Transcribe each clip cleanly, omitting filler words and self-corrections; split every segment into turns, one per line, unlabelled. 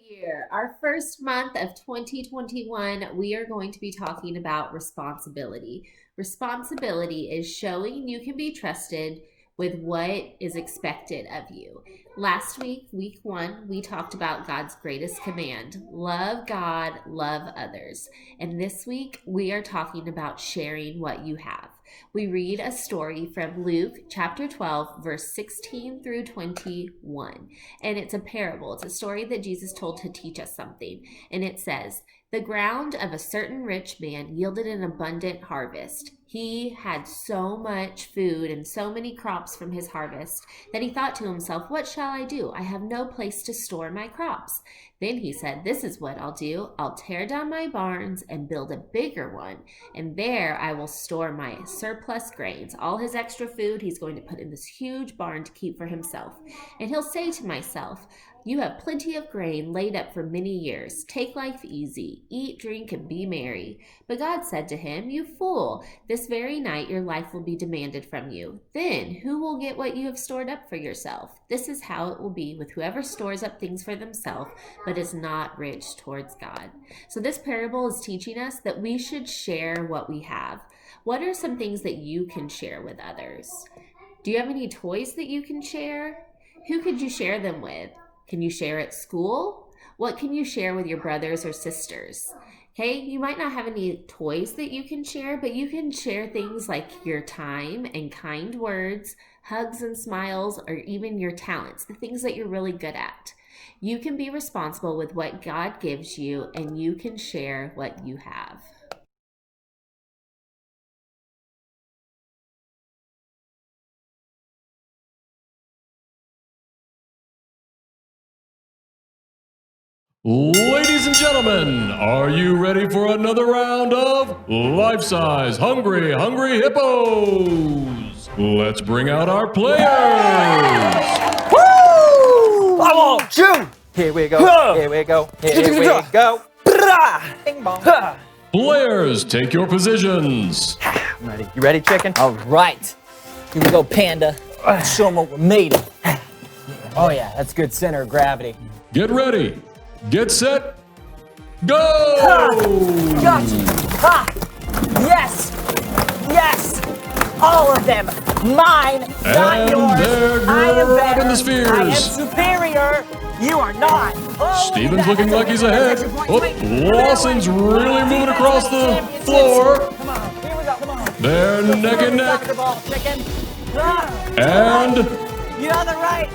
year, our first month of 2021, we are going to be talking about responsibility. Responsibility is showing you can be trusted with what is expected of you. Last week, week one, we talked about God's greatest command: love God, love others. And this week, we are talking about sharing what you have. We read a story from Luke chapter 12, verse 16 through 21. And it's a parable. It's a story that Jesus told to teach us something. And it says, "The ground of a certain rich man yielded an abundant harvest. He had so much food and so many crops from his harvest that he thought to himself, 'What shall I do? I have no place to store my crops.' Then he said, 'This is what I'll do. I'll tear down my barns and build a bigger one, and there I will store my surplus grains.' All his extra food he's going to put in this huge barn to keep for himself. And he'll say to myself, 'You have plenty of grain laid up for many years. Take life easy. Eat, drink, and be merry.' But God said to him, 'You fool, this very night your life will be demanded from you. Then who will get what you have stored up for yourself? This is how it will be with whoever stores up things for themselves, but is not rich towards God.'" So this parable is teaching us that we should share what we have. What are some things that you can share with others? Do you have any toys that you can share? Who could you share them with? Can you share at school? What can you share with your brothers or sisters? Okay, you might not have any toys that you can share, but you can share things like your time and kind words, hugs and smiles, or even your talents, the things that you're really good at. You can be responsible with what God gives you, and you can share what you have.
Ladies and gentlemen, are you ready for another round of Life-Size Hungry Hippos? Let's bring out our players!
Woo! I won't shoot! Here we go, here we go, here we go. Bing bong.
Players, take your positions.
I'm ready. You ready, chicken?
All right. Here we go, Panda. Show them what we're made of.
Oh yeah, that's good center of gravity.
Get ready. Get set. Go!
Gotcha. Ha! Yes! Yes! All of them! Mine, not
And
yours!
they're
I am
grabbing
better!
the spheres.
I am superior! You are not! Oh,
Steven's
look at
looking
that.
like he's ahead. Oh, Lawson's really moving across the floor.
Come on, here we go, come on.
They're neck and neck.
Soccer ball, chicken. Ah,
And
you're on the right!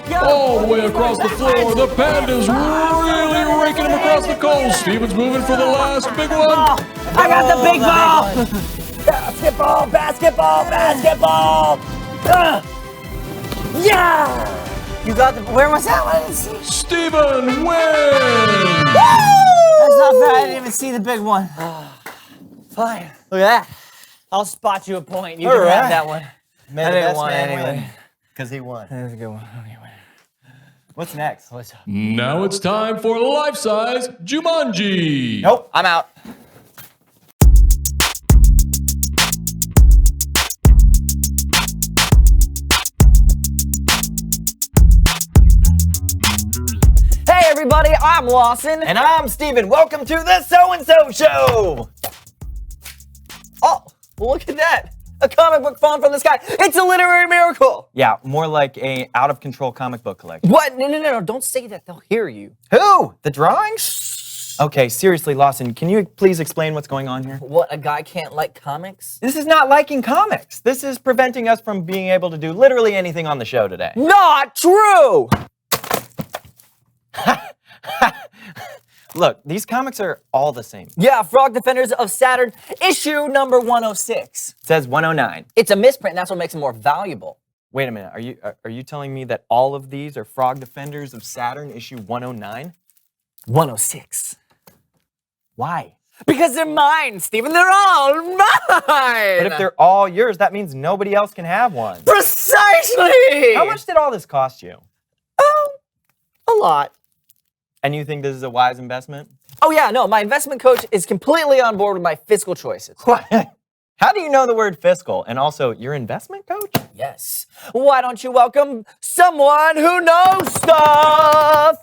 Go.
all the way across the floor, the Panda's really raking him across the coals. Steven's moving for the last big one.
I got the big ball! Basketball, basketball, basketball! Yeah! You got the. Where was that one? I didn't see.
Steven wins!
That's not fair. I didn't even see the big one. Fine. Look at that. I'll spot you a point. You can have that one. I didn't want it anyway.
Because he won.
That's a good one. Okay, wait.
What's next?
What's up?
Now it's time for Life-Size Jumanji.
Nope, I'm out.
Hey everybody, I'm Lawson.
And I'm Steven. Welcome to the So-and-So Show.
Oh, well, look at that. A comic book falling from the sky. It's a literary miracle.
Yeah, more like a out-of-control comic book collection.
What? No. Don't say that. They'll hear you.
Who? The drawings? Okay, seriously, Lawson, can you please explain what's going on here?
What? A guy can't like comics?
This is not liking comics. This is preventing us from being able to do literally anything on the show today.
Not true.
Look, these comics are all the same. It
Yeah, Frog Defenders of Saturn, issue number 106.
says 109.
It's a misprint, and that's what makes it more valuable.
Wait a minute, are you telling me that all of these are Frog Defenders of Saturn issue 109?
106.
Why?
Because they're mine, Steven. They're all mine.
But if they're all yours, that means nobody else can have one.
Precisely.
How much did all this cost you?
Oh, a lot.
And you think this is a wise investment?
Oh yeah, no, my investment coach is completely on board with my fiscal choices.
What? How do you know the word fiscal? And also, your investment coach?
Yes. Why don't you welcome someone who knows stuff?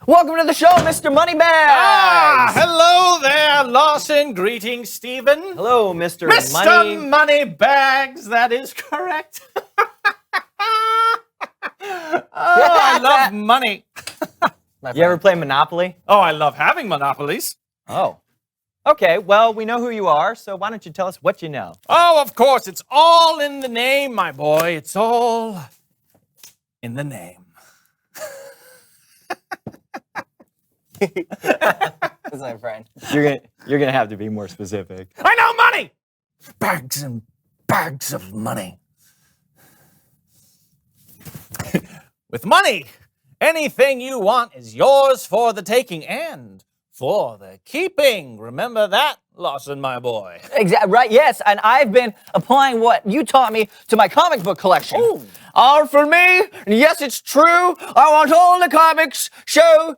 Welcome to the show, Mr. Moneybags.
Hello there, Lawson. Greetings, Stephen.
Hello, Mr.
Mr. Moneybags, that is correct. I love money.
You ever play Monopoly?
Oh, I love having monopolies.
Oh. Okay, well, we know who you are, so why don't you tell us what you know?
Oh, of course, it's all in the name, my boy. It's all in the name.
That's my friend. You're gonna have to be more specific.
I know money! Bags and bags of money. With money, anything you want is yours for the taking and for the keeping. Remember that, Lawson, my boy?
Exactly, right, yes, and I've been applying what you taught me to my comic book collection.
Ooh.
All for me, yes, it's true, I want all the comics, show,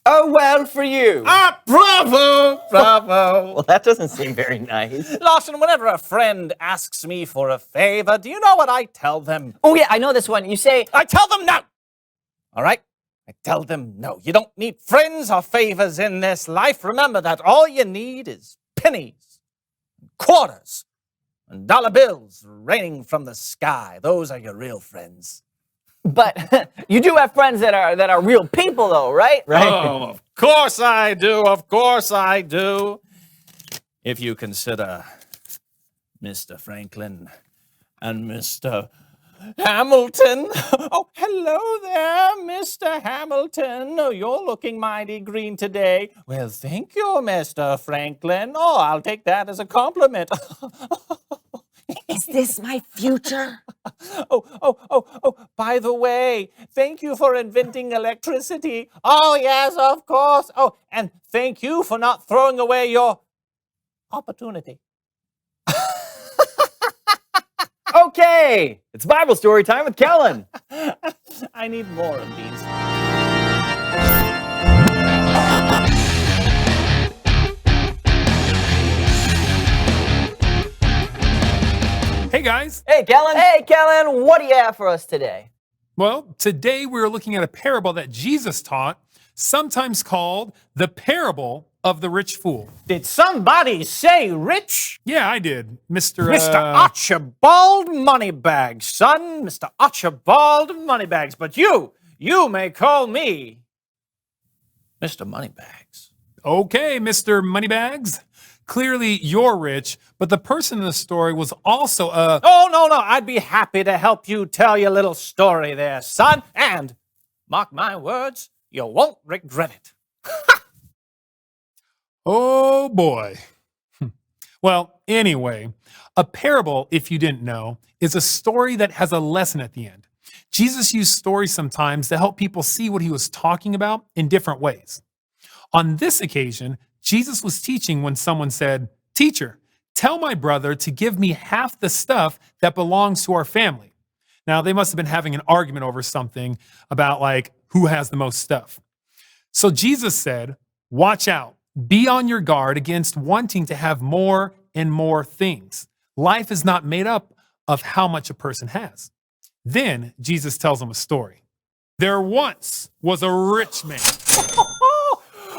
oh, well, for you.
Ah, bravo, bravo.
Well, that doesn't seem very nice.
Lawson, whenever a friend asks me for a favor, do you know what I tell them?
Oh, yeah, I know this one. You say,
I tell them no. All right? I tell them no. You don't need friends or favors in this life. Remember that all you need is pennies, quarters, and dollar bills raining from the sky. Those are your real friends.
but you do have friends that are real people, though, right? Right.
Oh, of course I do. Of course I do. If you consider Mr. Franklin and Mr. Hamilton. Oh, hello there, Mr. Hamilton. Oh, you're looking mighty green today. Well, thank you, Mr. Franklin. Oh, I'll take that as a compliment.
Is this my future?
Oh, by the way, thank you for inventing electricity. Oh, yes, of course. Oh, and thank you for not throwing away your opportunity.
Okay, it's Bible story time with Kellen.
I need more of these.
Hey guys.
Hey, Kellen. Hey, Kellen, what do you have for us today?
Well, today we're looking at a parable that Jesus taught, sometimes called the parable of the rich fool.
Did somebody say rich?
Yeah, I did, Mr.
Mr. Archibald Moneybags, son. Mr. Archibald Moneybags. But you may call me Mr. Moneybags.
Okay, Mr. Moneybags. Clearly you're rich, but the person in the story was also a...
Oh, no, I'd be happy to help you tell your little story there, son. And, mark my words, you won't regret it.
Oh, boy. Well, anyway, a parable, if you didn't know, is a story that has a lesson at the end. Jesus used stories sometimes to help people see what he was talking about in different ways. On this occasion, Jesus was teaching when someone said, "Teacher, tell my brother to give me half the stuff that belongs to our family." Now, they must have been having an argument over something about like who has the most stuff. So Jesus said, "Watch out. Be on your guard against wanting to have more and more things. Life is not made up of how much a person has." Then Jesus tells them a story. There once was a rich man.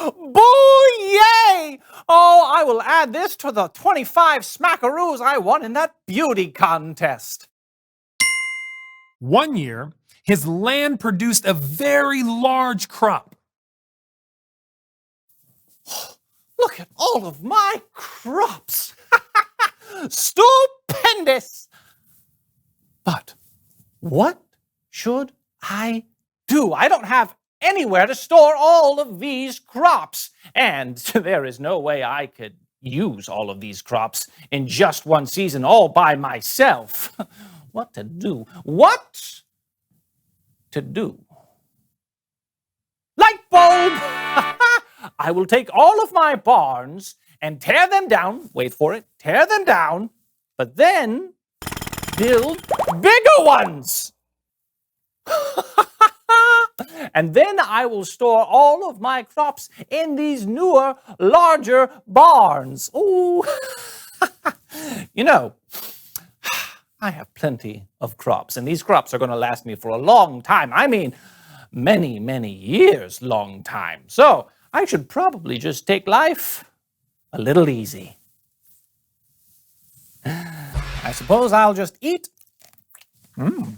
Boo-yay! Oh, I will add this to the 25 smackaroos I won in that beauty contest.
One year, his land produced a very large crop.
Look at all of my crops. Stupendous. But what should I do? I don't have anywhere to store all of these crops. And there is no way I could use all of these crops in just one season all by myself. What to do? What to do? Light bulb! I will take all of my barns and tear them down. Wait for it. Tear them down. But then build bigger ones. And then I will store all of my crops in these newer, larger barns. Ooh. You know, I have plenty of crops, and these crops are going to last me for a long time. I mean, many, many years long time. So I should probably just take life a little easy. I suppose I'll just eat and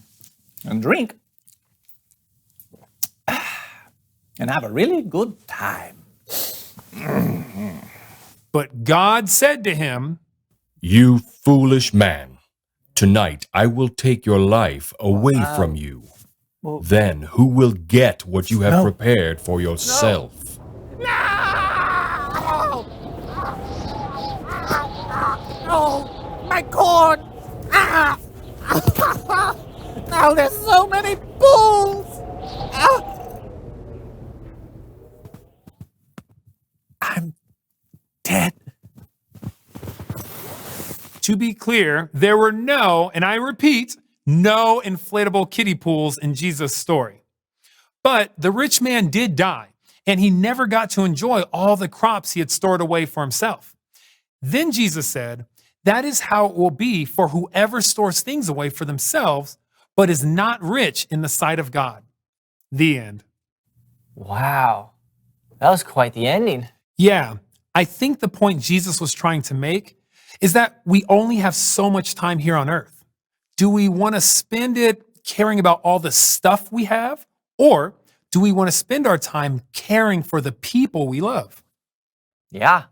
drink and have a really good time.
But God said to him,
You foolish man, tonight I will take your life away from you. Then who will get what you have prepared for yourself?
Oh, my corn! Ah! Now there's so many bulls! Ah! I'm dead.
To be clear, there were no, and I repeat, no inflatable kiddie pools in Jesus' story. But the rich man did die, and he never got to enjoy all the crops he had stored away for himself. Then Jesus said, that is how it will be for whoever stores things away for themselves, but is not rich in the sight of God. The end.
Wow. That was quite the ending.
Yeah, I think the point Jesus was trying to make is that we only have so much time here on earth. Do we want to spend it caring about all the stuff we have? Or do we want to spend our time caring for the people we love?
Yeah.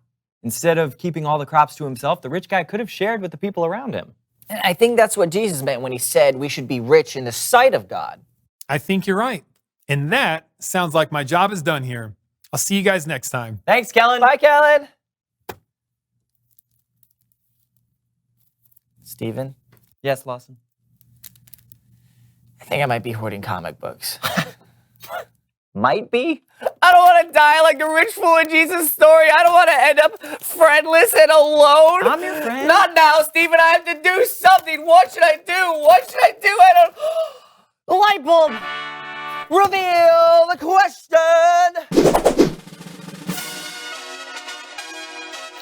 Instead of keeping all the crops to himself, the rich guy could have shared with the people around him.
And I think that's what Jesus meant when he said we should be rich in the sight of God.
I think you're right. And that sounds like my job is done here. I'll see you guys next time.
Thanks, Kellen.
Bye, Kellen. Steven,
Yes, Lawson.
I think I might be hoarding comic books.
Might be?
I don't want to die like the rich fool in Jesus' story. I don't want to end up friendless and alone.
I'm your friend.
Not now, Steven. I have to do something. What should I do? What should I do? I don't... The light bulb. Reveal the question.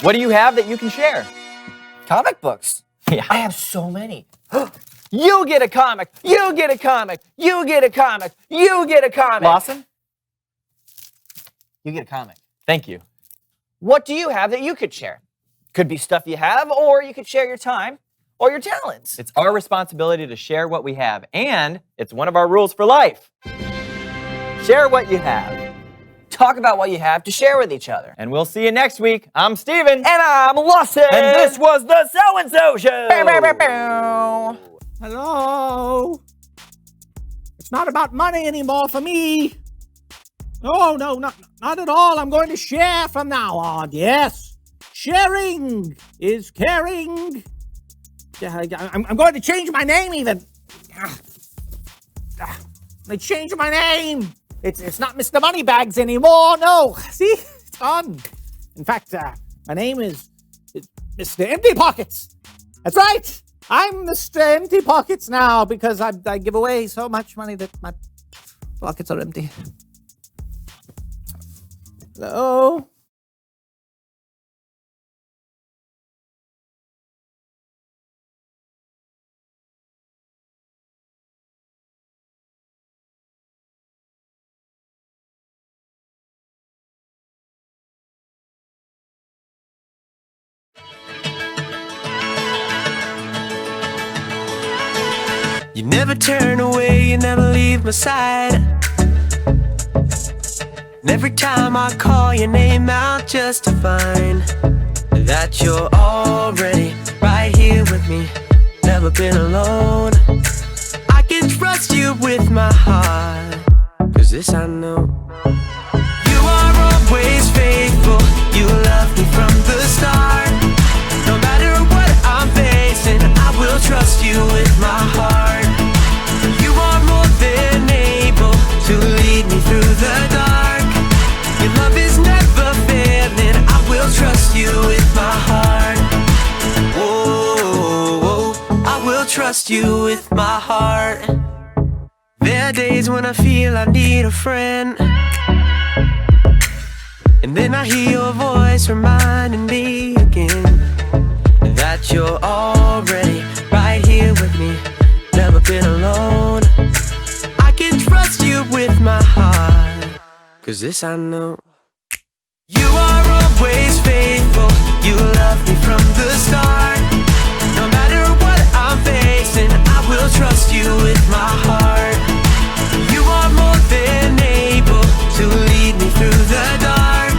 What do you have that you can share?
Comic books.
Yeah.
I have so many. You get a comic. You get a comic. You get a comic. You get a comic.
Lawson?
You get a comic.
Thank you.
What do you have that you could share? Could be stuff you have, or you could share your time or your talents.
It's our responsibility to share what we have, and it's one of our rules for life. Share what you have.
Talk about what you have to share with each other.
And we'll see you next week. I'm Steven.
And I'm Lawson.
And this was the So-and-So Show.
Bow, bow, bow, bow.
Hello? It's not about money anymore for me. No, not at all. I'm going to share from now on. Yes. Sharing is caring. I'm going to change my name even. I changed my name. It's not Mr. Moneybags anymore. No. See? It's gone. In fact, my name is Mr. Empty Pockets. That's right. I'm Mr. Empty Pockets now because I give away so much money that my pockets are empty. Hello?
You never turn away, you never leave my side. And every time I call your name out just to find that you're already right here with me, never been alone. I can trust you with my heart, 'cause this I know. You are always faithful, you love me from the start. No matter what I'm facing, I will trust you with my heart. You are more than able to lead me through the dark. Your love is never failing, I will trust you with my heart. Whoa, I will trust you with my heart. There are days when I feel I need a friend, and then I hear your voice reminding me again that you're already right here with me, never been alone. I can trust you with my heart. 'cause this I know. You are always faithful, you love me from the start. No matter what I'm facing, I will trust you with my heart. You are more than able to lead me through the dark.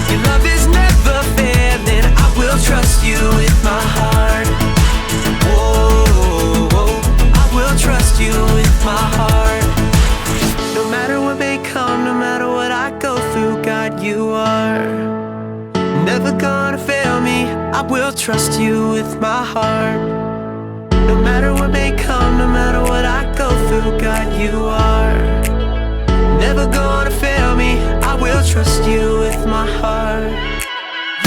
Your love is never failing, I will trust you with my heart. Whoa, whoa, I will trust you with my heart. No matter what may come, no matter what I go through, God, you are never gonna fail me. I will trust you with my heart. No matter what may come, no matter what I go through, God, you are never gonna fail me. I will trust you with my heart.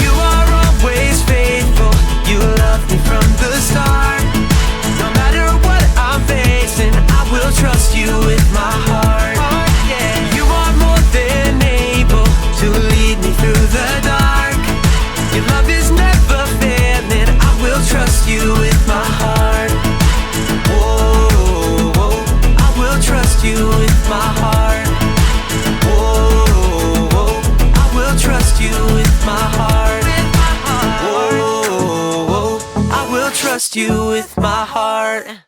You are always faithful, you love me from the start. No matter what I'm facing, I will trust you with my heart. You are more than able to lead me through the dark. Your love is never failing, I will trust you with my heart. Whoa, whoa, I will trust you with my heart. Whoa, whoa, I will trust you with my heart. Whoa, whoa, I will trust you with my heart.